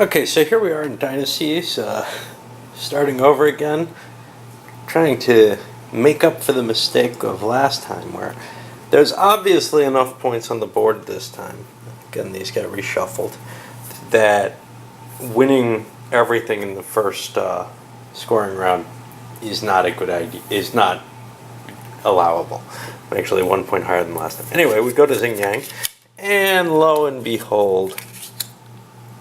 Okay, so here we are in Dynasties, starting over again, trying to make up for the mistake of last time, where there's obviously enough points on the board this time, again these got reshuffled, that winning everything in the first scoring round is not a good idea, is not allowable. I'm actually 1 point higher than last time. Anyway, we go to Xing Yang, and lo and behold,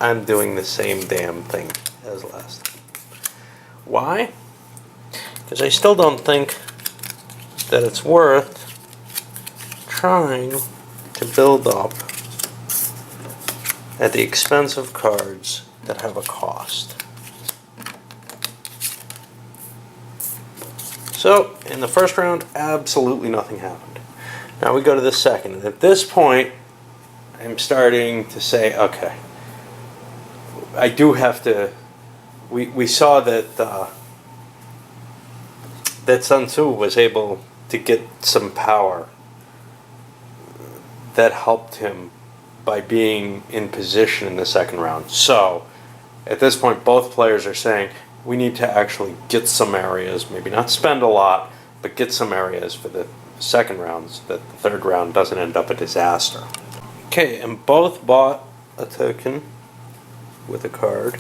I'm doing the same damn thing as last time. Why? Because I still don't think that it's worth trying to build up at the expense of cards that have a cost. So, in the first round, absolutely nothing happened. Now we go to the second, and at this point, I'm starting to say, okay, I do have to. We saw that that Sun Tzu was able to get some power that helped him by being in position in the second round. So, at this point, both players are saying we need to actually get some areas, maybe not spend a lot, but get some areas for the second round so that the third round doesn't end up a disaster. Okay, and both bought a token with a card.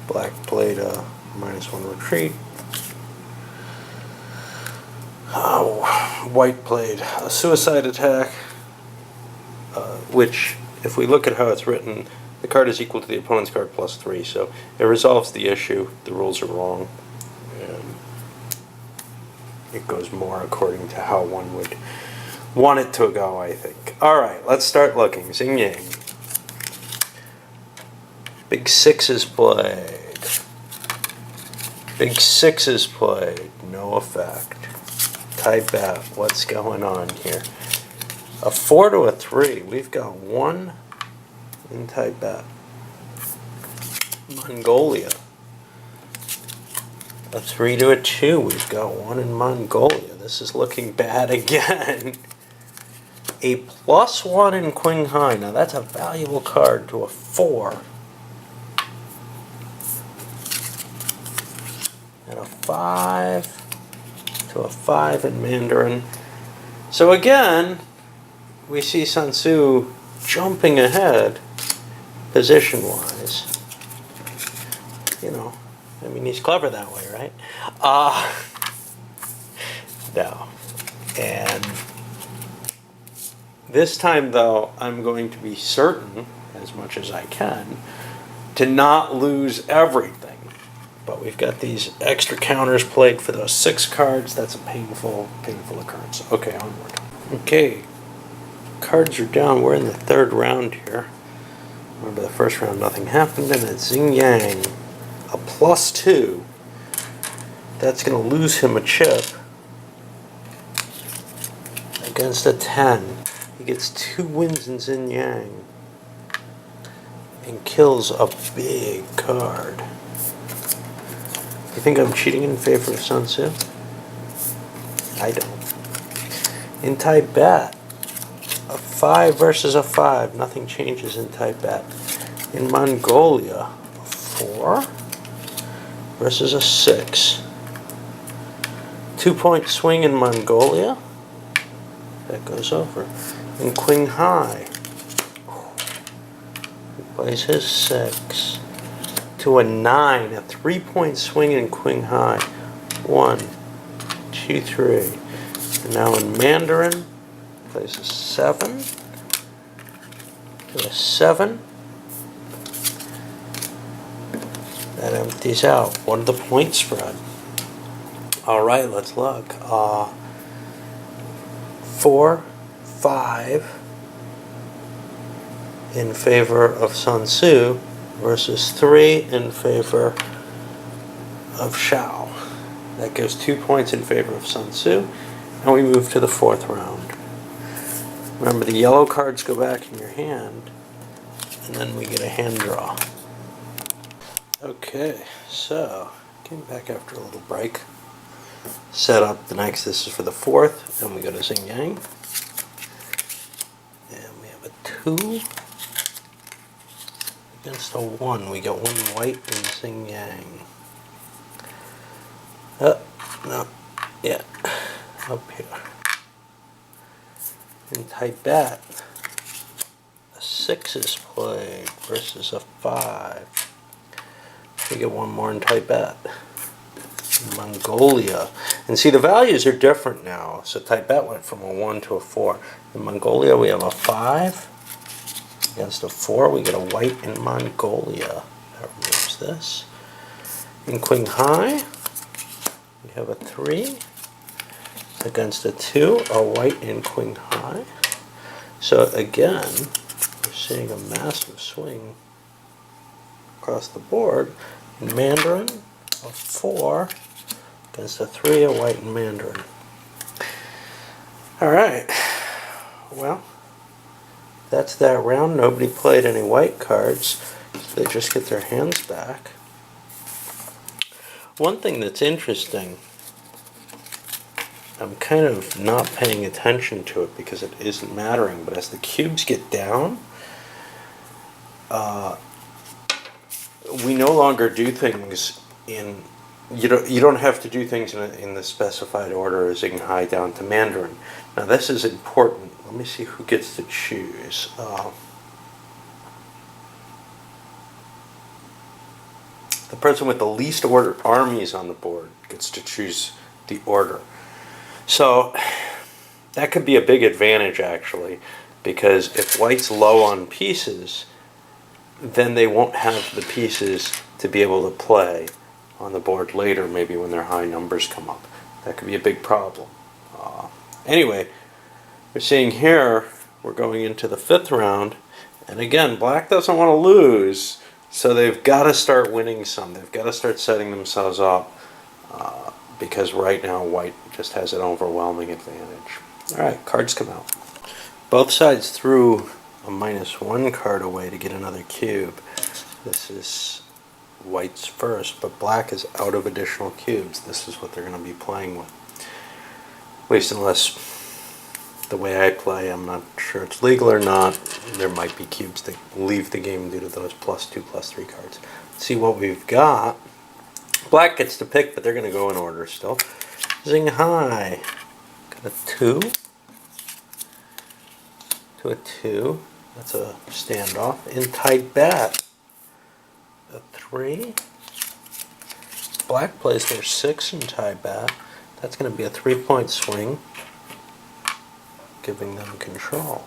Black played a -1 retreat. White played a suicide attack, which, if we look at how it's written, the card is equal to the opponent's card +3, so it resolves the issue. The rules are wrong, and it goes more according to how one would want it to go, I think. Alright, let's start looking. Xing Yang. Big sixes played. Big sixes played. No effect. Type bet. What's going on here? A 4 to a 3. We've got 1 in type bet. Mongolia. A 3 to a 2. We've got 1 in Mongolia. This is looking bad again. A +1 in Qinghai. Now that's a valuable card to a 4. And a 5 to a 5 in Mandarin. So again, we see Sun Tzu jumping ahead position-wise. You know, I mean, he's clever that way, right? No. And this time, though, I'm going to be certain, as much as I can, to not lose everything. But we've got these extra counters played for those 6 cards. That's a painful occurrence. Okay, onward. Okay, cards are down. We're in the third round here. Remember the first round, nothing happened, and it's Xing Yang, a +2. That's going to lose him a chip against a 10. He gets 2 wins in Xing Yang and kills a big card. You think I'm cheating in favor of Sun Tzu? I don't. In type bet, a 5 versus a 5. Nothing changes in type bet. In Mongolia, a 4 versus a 6. 2-point swing in Mongolia. That goes over. In Qinghai, he plays his 6. To a 9, a 3-point swing in Qinghai. 1, 2, 3. And now in Mandarin, plays a 7. To a 7. That empties out. What are the point spread? Alright, let's look. 4, 5 in favor of Sun Tzu versus 3 in favor of Shao. That gives 2 points in favor of Sun Tzu, and we move to the 4th round. Remember, the yellow cards go back in your hand, and then we get a hand draw. Okay, so came back after a little break. Set up the next. This is for the 4th, and we go to Xing Yang, and we have a 2. Against a 1, we get 1 white and Xing Yang. No, yeah, up here. In Tibet, a 6 is played versus a 5. We get 1 more in Tibet. Mongolia. And see, the values are different now. So Tibet went from a 1 to a 4. In Mongolia, we have a 5. Against a 4, we get a white in Mongolia. That removes this. In Qinghai, we have a 3. Against a 2, a white in Qinghai. So again, we're seeing a massive swing across the board. In Mandarin, a 4. Against a 3, a white in Mandarin. Alright, well, that's that round. Nobody played any white cards, so they just get their hands back. One thing that's interesting, I'm kind of not paying attention to it because it isn't mattering, but as the cubes get down, we no longer do things in, you don't have to do things in the specified order as Xinghai down to Mandarin. Now this is important. Let me see who gets to choose. The person with the least order armies on the board gets to choose the order. So that could be a big advantage actually, because if white's low on pieces, then they won't have the pieces to be able to play on the board later, maybe when their high numbers come up. That could be a big problem. Anyway, we're seeing here, we're going into the 5th round, and again, black doesn't want to lose, so they've got to start winning some. They've got to start setting themselves up, because right now white just has an overwhelming advantage. Alright, cards come out. Both sides threw a -1 card away to get another cube. This is white's first, but black is out of additional cubes. This is what they're going to be playing with. At least unless the way I play, I'm not sure it's legal or not. There might be cubes that leave the game due to those +2, +3 cards. Let's see what we've got. Black gets to pick, but they're going to go in order still. Xinghai. Got a 2. To a 2. That's a standoff. In Tibet, a 3. Black plays their 6 in Tibet. That's going to be a 3-point swing, giving them control.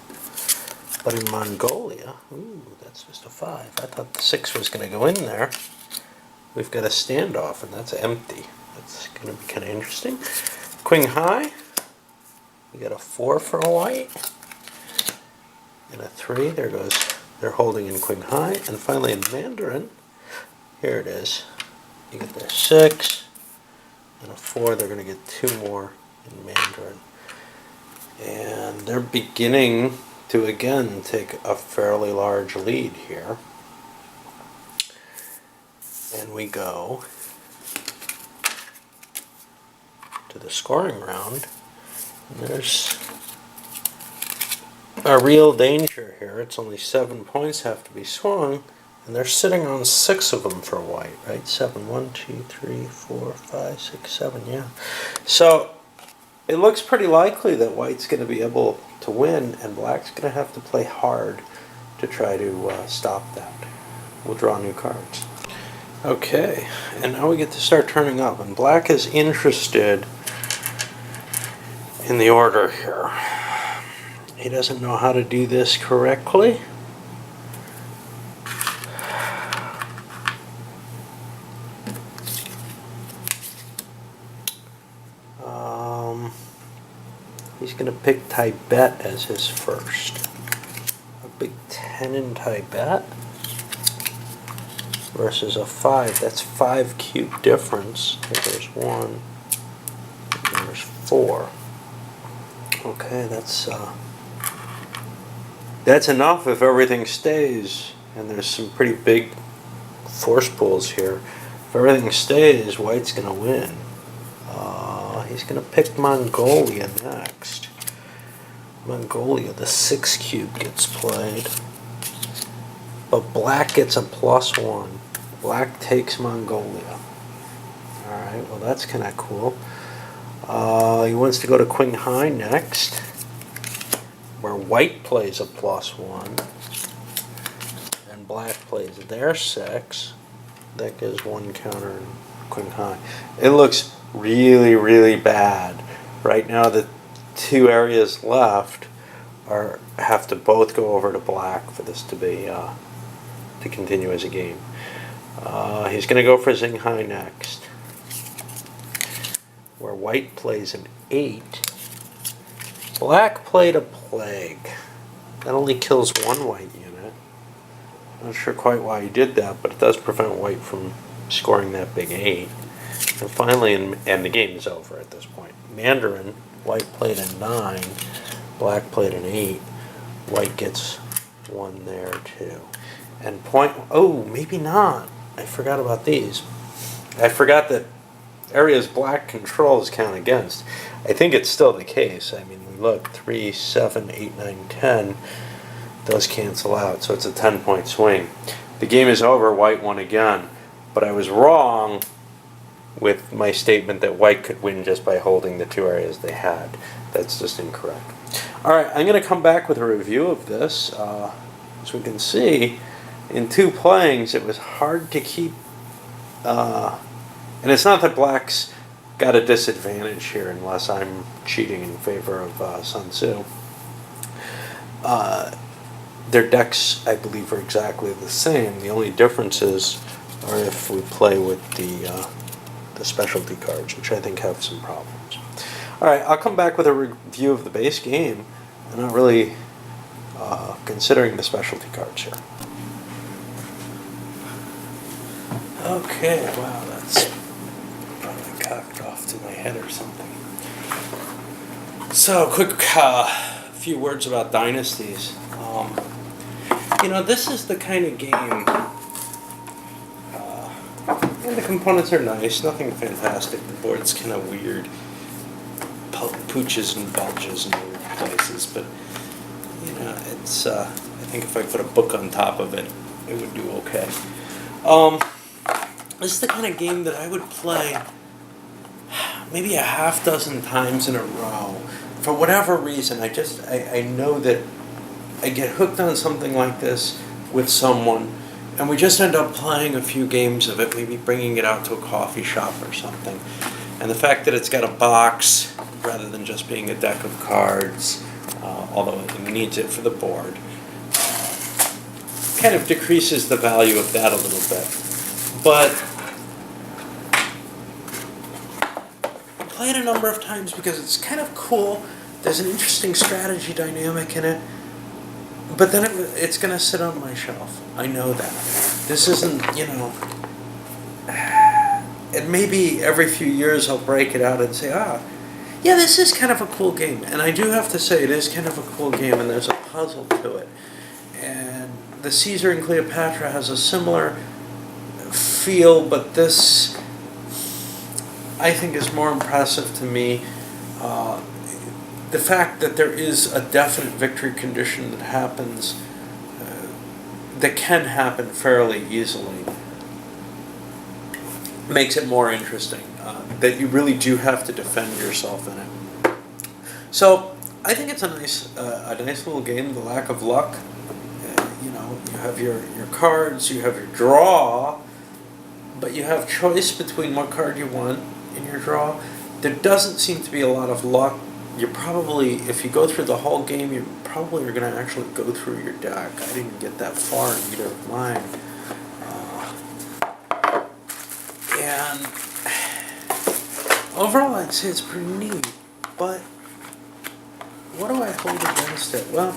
But in Mongolia, ooh, that's just a 5. I thought the 6 was going to go in there. We've got a standoff, and that's empty. That's going to be kind of interesting. Qinghai, we got a 4 for a white. And a 3, there goes, they're holding in Qinghai. And finally in Mandarin, here it is. You get their 6 and a 4, they're going to get 2 more in Mandarin. And they're beginning to again take a fairly large lead here. And we go to the scoring round. And there's a real danger here. It's only 7 points have to be swung, and they're sitting on 6 of them for white, right? 7, 1, 2, 3, 4, 5, 6, 7, yeah. So it looks pretty likely that white's going to be able to win, and black's going to have to play hard to try to stop that. We'll draw new cards. Okay, and now we get to start turning up, and black is interested in the order here. He doesn't know how to do this correctly. He's going to pick Tibet as his first. A big 10 in Tibet versus a 5. That's 5 cube difference. There's 1. There's 4. Okay, that's enough if everything stays, and there's some pretty big force pulls here. If everything stays, white's going to win. He's going to pick Mongolia next. Mongolia, the 6 cube gets played. but black gets a +1. Black takes Mongolia. Alright, well that's kind of cool. He wants to go to Queen High next, where white plays a +1, and black plays their 6. That gives 1 counter in Queen High. It looks really, really bad. Right now the 2 areas left have to both go over to black for this to be to continue as a game. He's going to go for Xinghai next, where white plays an 8. Black played a plague. That only kills 1 white unit. Not sure quite why he did that, but it does prevent white from scoring that big 8. And finally, and the game is over at this point. Mandarin, white played a 9. Black played an 8. White gets 1 there too. And maybe not. I forgot about these. I forgot that areas black controls count against. I think it's still the case. I mean, we look 3, 7, 8, 9, 10. Those cancel out, so it's a 10-point swing. The game is over. White won again, but I was wrong with my statement that white could win just by holding the 2 areas they had. That's just incorrect. All right, I'm going to come back with a review of this. As we can see, in 2 playings, it was hard to keep. And it's not that black's got a disadvantage here, unless I'm cheating in favor of Sun Tzu. Their decks, I believe, are exactly the same. The only differences are if we play with the specialty cards, which I think have some problems. All right, I'll come back with a review of the base game. I'm not really considering the specialty cards here. Okay, wow, that's probably cocked off to my head or something. So, quick few words about Dynasties. This is the kind of game, and the components are nice, nothing fantastic. The board's kind of weird, pooches and bulges in weird places, but, it's, I think if I put a book on top of it, it would do okay. This is the kind of game that I would play maybe a half dozen times in a row. For whatever reason, I know that I get hooked on something like this with someone, and we just end up playing a few games of it, maybe bringing it out to a coffee shop or something. And the fact that it's got a box rather than just being a deck of cards, although it needs it for the board, kind of decreases the value of that a little bit. But I play it a number of times because it's kind of cool. There's an interesting strategy dynamic in it. But then it's going to sit on my shelf. I know that. This isn't, and maybe every few years I'll break it out and say, yeah, this is kind of a cool game. And I do have to say it is kind of a cool game, and there's a puzzle to it. And the Caesar and Cleopatra has a similar feel, but this, I think, is more impressive to me. The fact that there is a definite victory condition that happens, that can happen fairly easily, makes it more interesting. That you really do have to defend yourself in it. So I think it's a nice little game. The lack of luck, you have your cards, you have your draw, but you have choice between what card you want in your draw. There doesn't seem to be a lot of luck. You're probably, if you go through the whole game, you probably are going to actually go through your deck. I didn't get that far in either of mine. And overall, I'd say it's pretty neat. But what do I hold against it? Well,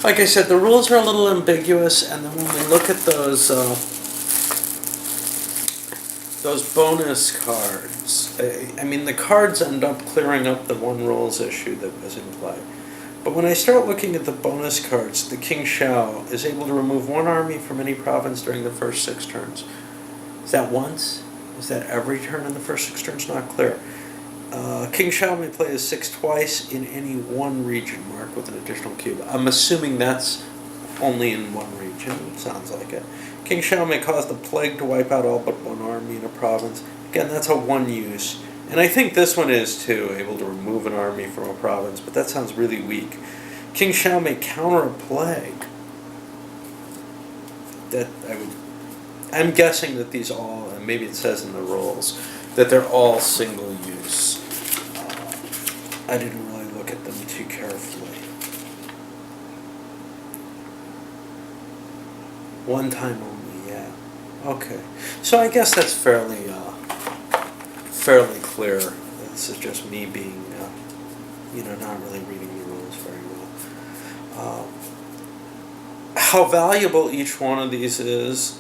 like I said, the rules are a little ambiguous, and then when we look at those bonus cards, I mean, the cards end up clearing up the one rules issue that was in play. But when I start looking at the bonus cards, the King Shao is able to remove 1 army from any province during the first 6 turns. Is that once? Is that every turn in the first 6 turns? Not clear. King Shao may play as 6 twice in any one region marked with an additional cube. I'm assuming that's only in one region, it sounds like it. King Shao may cause the plague to wipe out all but one army in a province. Again, that's a one use. And I think this one is too, able to remove an army from a province, but that sounds really weak. King Shao may counter a plague. I'm guessing that these all, and maybe it says in the rules, that they're all single use. I didn't really look at them too carefully. One time only, yeah. Okay. So I guess that's fairly clear. This is just me being, not really reading the rules very well. How valuable each one of these is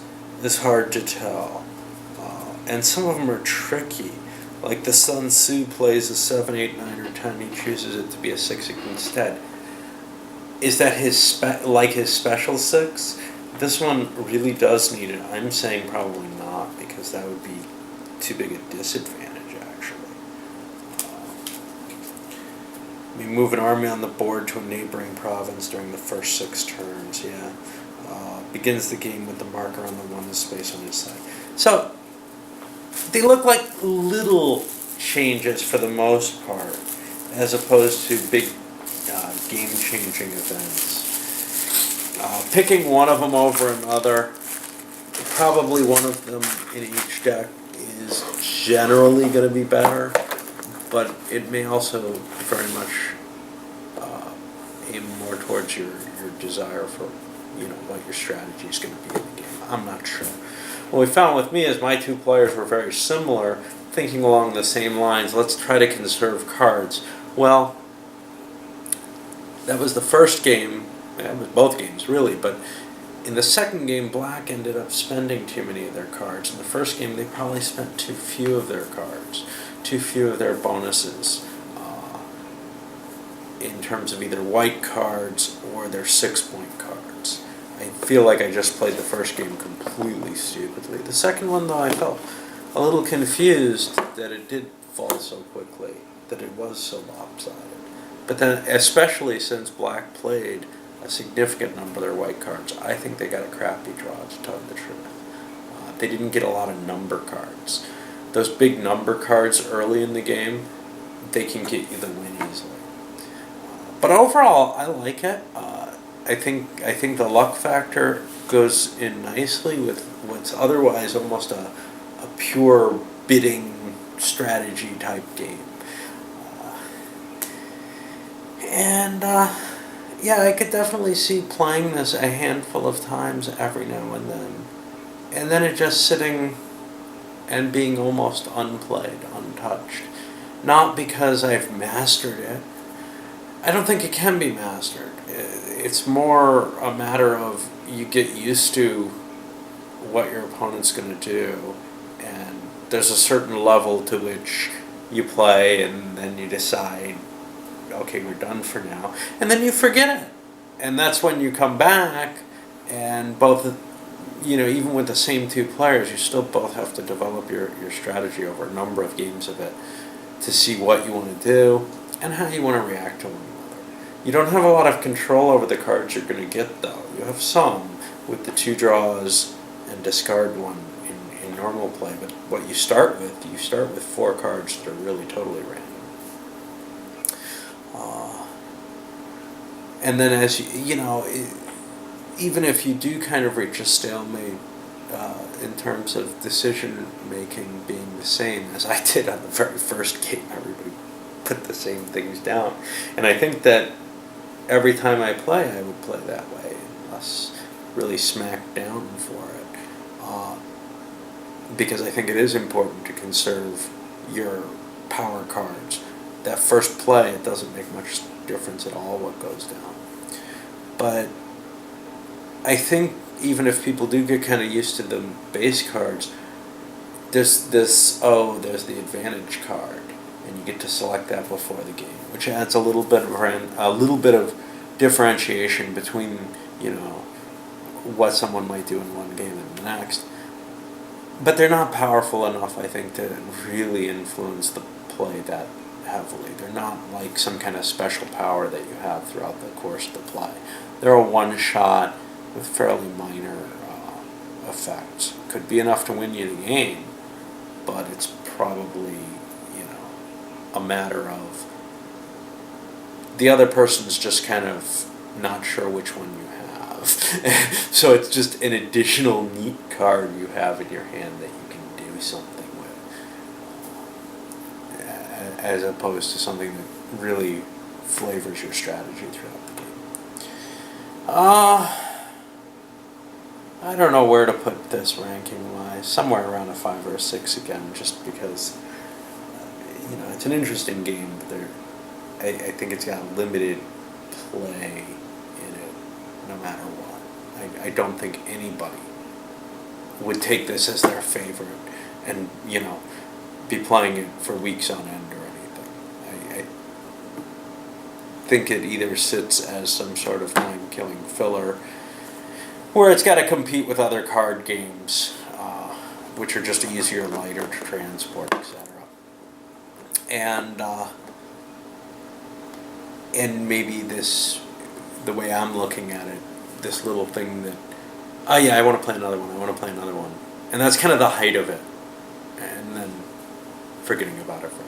hard to tell. And some of them are tricky. Like the Sun Tzu plays a 7, 8, 9, or 10. He chooses it to be a 6 instead. Is that his special 6? This one really does need it. I'm saying probably not, because that would be too big a disadvantage, actually. Move an army on the board to a neighboring province during the first 6 turns, yeah. Begins the game with the marker on the one space on his side. So, they look like little changes for the most part, as opposed to big game-changing events. Picking one of them over another, probably one of them in each deck is generally going to be better, but it may also very much aim more towards your desire for what your strategy is going to be in the game. I'm not sure. What we found with me is my two players were very similar, thinking along the same lines. Let's try to conserve cards. Well, that was the first game. It was both games, really, but in the second game, Black ended up spending too many of their cards. In the first game, they probably spent too few of their cards, too few of their bonuses, in terms of either white cards or their 6-point cards. I feel like I just played the first game completely stupidly. The second one, though, I felt a little confused that it did fall so quickly, that it was so lopsided. But then, especially since Black played a significant number of their white cards, I think they got a crappy draw, to tell you the truth. They didn't get a lot of number cards. Those big number cards early in the game, they can get you the win easily. But overall, I like it. I think the luck factor goes in nicely with what's otherwise almost a pure bidding strategy type game. Yeah, I could definitely see playing this a handful of times every now and then it just sitting and being almost unplayed, untouched. Not because I've mastered it. I don't think it can be mastered. It's more a matter of you get used to what your opponent's going to do, and there's a certain level to which you play, and then you decide, okay, we're done for now, and then you forget it. And that's when you come back, and both, even with the same two players, you still both have to develop your strategy over a number of games of it to see what you want to do and how you want to react to one another. You don't have a lot of control over the cards you're going to get, though. You have some with the 2 draws and discard one in normal play, but what you start with 4 cards that are really totally random. And then as even if you do kind of reach a stalemate in terms of decision making being the same as I did on the very first game, everybody put the same things down. And I think that every time I play, I would play that way, unless really smacked down for it. Because I think it is important to conserve your power cards. That first play, it doesn't make much difference at all what goes down. But I think even if people do get kind of used to the base cards, there's the advantage card, and you get to select that before the game, which adds a little bit of differentiation between what someone might do in one game and the next. But they're not powerful enough, I think, to really influence the play that heavily. They're not like some kind of special power that you have throughout the course of the play. They're a one-shot. with fairly minor effects. Could be enough to win you the game, but it's probably, a matter of the other person's just kind of not sure which one you have. So it's just an additional neat card you have in your hand that you can do something with, as opposed to something that really flavors your strategy throughout the game. I don't know where to put this ranking wise. Somewhere around a 5 or a 6 again, just because it's an interesting game, but I think it's got limited play in it, no matter what. I don't think anybody would take this as their favorite and, be playing it for weeks on end or anything. I think it either sits as some sort of time-killing filler, where it's got to compete with other card games, which are just easier, lighter to transport, etc. And maybe the way I'm looking at it, this little thing that, oh yeah, I want to play another one, and that's kind of the height of it, and then forgetting about it for